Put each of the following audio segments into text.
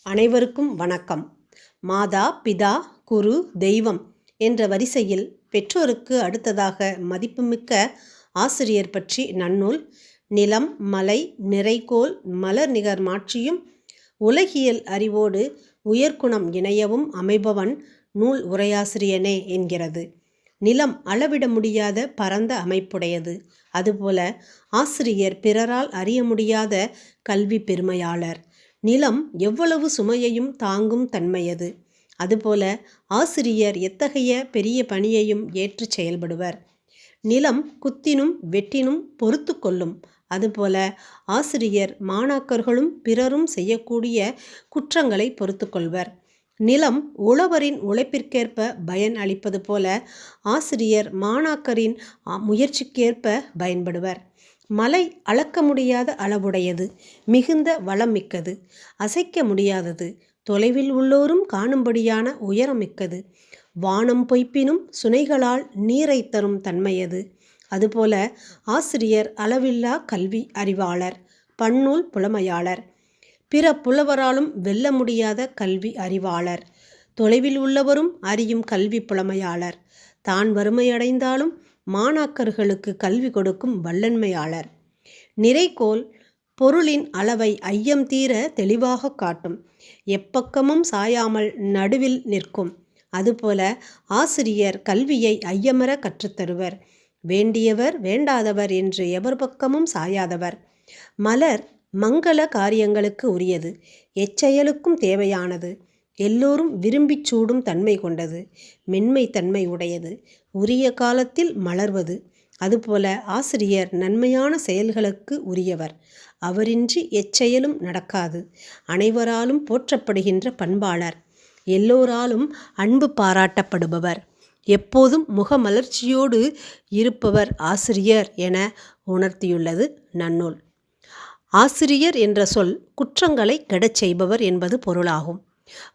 அனைவருக்கும் வணக்கம். மாதா, பிதா, குரு, தெய்வம் என்ற வரிசையில் பெற்றோருக்கு அடுத்ததாக மதிப்புமிக்க ஆசிரியர் பற்றி நன்னூல். நிலம், மலை, நிறைகோள், மலர் நிகர் மாட்சியும் உலகியல் அறிவோடு உயர்குணம் இணையவும் அமைபவன் நூல் உரையாசிரியனே என்கிறது. நிலம் அளவிட முடியாத பரந்த அமைப்புடையது. அதுபோல ஆசிரியர் பிறரால் அறிய முடியாத கல்வி பெருமையாளர். நிலம் எவ்வளவு சுமையையும் தாங்கும் தன்மையது. அதுபோல ஆசிரியர் எத்தகைய பெரிய பணியையும் ஏற்று செயல்படுவர். நிலம் குத்தினும் வெட்டினும் பொறுத்து கொள்ளும். அதுபோல ஆசிரியர் மாணாக்கர்களும் பிறரும் செய்யக்கூடிய குற்றங்களை பொறுத்து கொள்வர். நிலம் உழவரின் உழைப்பிற்கேற்ப பயன் அளிப்பது போல ஆசிரியர் மாணாக்கரின் முயற்சிக்கேற்ப பயன்படுவர். மலை அளக்க முடியாத அளவுடையது, மிகுந்த வளம் மிக்கது, அசைக்க முடியாதது, தொலைவில் உள்ளோரும் காணும்படியான உயரமிக்கது, வானம் பொய்ப்பினும் சுனைகளால் நீரை தரும் தன்மையது. அதுபோல ஆசிரியர் அளவில்லா கல்வி அறிவாளர், பன்னூல் புலமையாளர், பிற புலவராலும் வெல்ல முடியாத கல்வி அறிவாளர், தொலைவில் உள்ளவரும் அறியும் கல்வி புலமையாளர், தான் வறுமையடைந்தாலும் மாணாக்கர்களுக்கு கல்வி கொடுக்கும் வல்லன்மையாளர். நிறைகோள் பொருளின் அளவை ஐயம் தீர தெளிவாக காட்டும், எப்பக்கமும் சாயாமல் நடுவில் நிற்கும். அதுபோல ஆசிரியர் கல்வியை ஐயமற கற்றுத்தருவர். வேண்டியவர் வேண்டாதவர் என்று எவர் பக்கமும் சாயாதவர். மலர் மங்கள காரியங்களுக்கு உரியது, எச்செயலுக்கும் தேவையானது, எல்லோரும் விரும்பிச் சூடும் தன்மை கொண்டது, மென்மை தன்மை உடையது, உரிய காலத்தில் மலர்வது. அதுபோல ஆசிரியர் நன்மையான செயல்களுக்கு உரியவர். அவரின்றி எச்செயலும் நடக்காது. அனைவராலும் போற்றப்படுகின்ற பண்பாளர், எல்லோராலும் அன்பு பாராட்டப்படுபவர், எப்போதும் முகமலர்ச்சியோடு இருப்பவர் ஆசிரியர் என உணர்த்தியுள்ளது நன்னூல். ஆசிரியர் என்ற சொல் குற்றங்களை கெடச் செய்பவர் என்பது பொருளாகும்.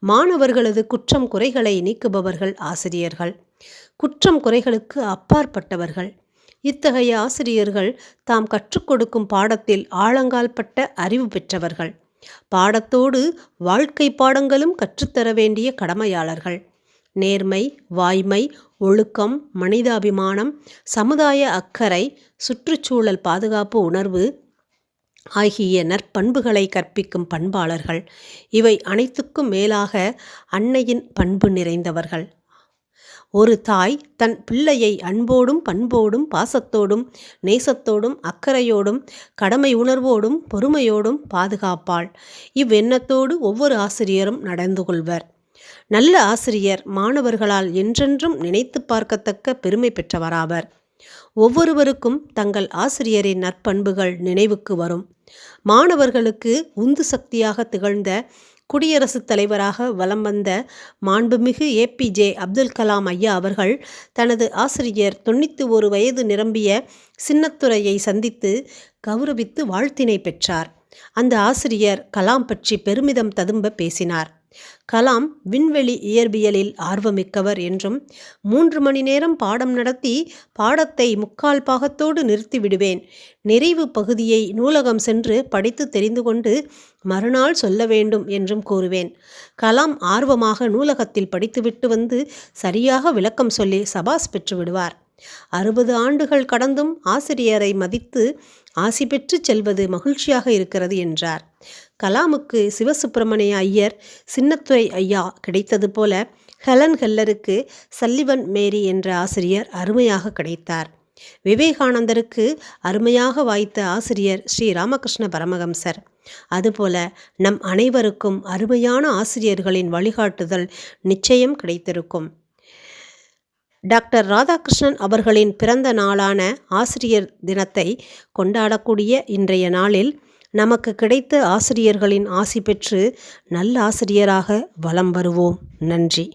மாணவர்களது குற்றம் குறைகளை நீக்குபவர்கள் ஆசிரியர்கள். குற்றம் குறைகளுக்கு அப்பாற்பட்டவர்கள். இத்தகைய ஆசிரியர்கள் தாம் கற்றுக் கொடுக்கும் பாடத்தில் ஆழங்கால் பட்ட அறிவு பெற்றவர்கள். பாடத்தோடு வாழ்க்கை பாடங்களும் கற்றுத்தர வேண்டிய கடமையாளர்கள். நேர்மை, வாய்மை, ஒழுக்கம், மனிதாபிமானம், சமுதாய அக்கறை, சுற்றுச்சூழல் பாதுகாப்பு உணர்வு ஆகிய நற்பண்புகளை கற்பிக்கும் பண்பாளர்கள். இவை அனைத்துக்கும் மேலாக அன்னையின் பண்பு நிறைந்தவர்கள். ஒரு தாய் தன் பிள்ளையை அன்போடும் பண்போடும் பாசத்தோடும் நேசத்தோடும் அக்கறையோடும் கடமை உணர்வோடும் பொறுமையோடும் பாதுகாப்பாள். இவ்வெண்ணத்தோடு ஒவ்வொரு ஆசிரியரும் நடந்து கொள்வர். நல்ல ஆசிரியர் மாணவர்களால் என்றென்றும் நினைத்து பார்க்கத்தக்க பெருமை பெற்றவராவர். ஒவ்வொருவருக்கும் தங்கள் ஆசிரியரின் நற்பண்புகள் நினைவுக்கு வரும். மாணவர்களுக்கு உந்து சக்தியாக திகழ்ந்த குடியரசுத் தலைவராக வலம் வந்த மாண்புமிகு APJ அப்துல் கலாம் ஐயா அவர்கள் தனது ஆசிரியர் 91 வயது நிரம்பிய சின்னத்துரையை சந்தித்து கௌரவித்து வாழ்த்தினை பெற்றார். அந்த ஆசிரியர் கலாம் பற்றி பெருமிதம் ததும்ப பேசினார். கலாம் விண்வெளி இயற்பியலில் ஆர்வமிக்கவர் என்றும் 3 மணி நேரம் பாடம் நடத்தி பாடத்தை 3/4 பாகத்தோடு நிறுத்தி விடுவேன், நிறைவு பகுதியை நூலகம் சென்று படித்து தெரிந்து கொண்டு மறுநாள் சொல்ல வேண்டும் என்றும் கூறுவேன். கலாம் ஆர்வமாக நூலகத்தில் படித்துவிட்டு வந்து சரியாக விளக்கம் சொல்லி சபாஸ் பெற்று விடுவார். 60 ஆண்டுகள் கடந்தும் ஆசிரியரை மதித்து ஆசி பெற்று செல்வது மகிழ்ச்சியாக இருக்கிறது என்றார். கலாமுக்கு சிவசுப்பிரமணிய ஐயர், சின்னத்துரை ஐயா கிடைத்தது போல ஹெலன் கெல்லருக்கு சல்லிவன் மேரி என்ற ஆசிரியர் அருமையாக கிடைத்தார். விவேகானந்தருக்கு அருமையாக வாய்த்த ஆசிரியர் ஸ்ரீ ராமகிருஷ்ண பரமஹம்சர். அதுபோல நம் அனைவருக்கும் அருமையான ஆசிரியர்களின் வழிகாட்டுதல் நிச்சயம் கிடைத்திருக்கும். டாக்டர் ராதாகிருஷ்ணன் அவர்களின் பிறந்த நாளான ஆசிரியர் தினத்தை கொண்டாடக்கூடிய இன்றைய நாளில் நமக்கு கிடைத்த ஆசிரியர்களின் ஆசி பெற்று நல்ல ஆசிரியராக வலம் வருவோம். நன்றி.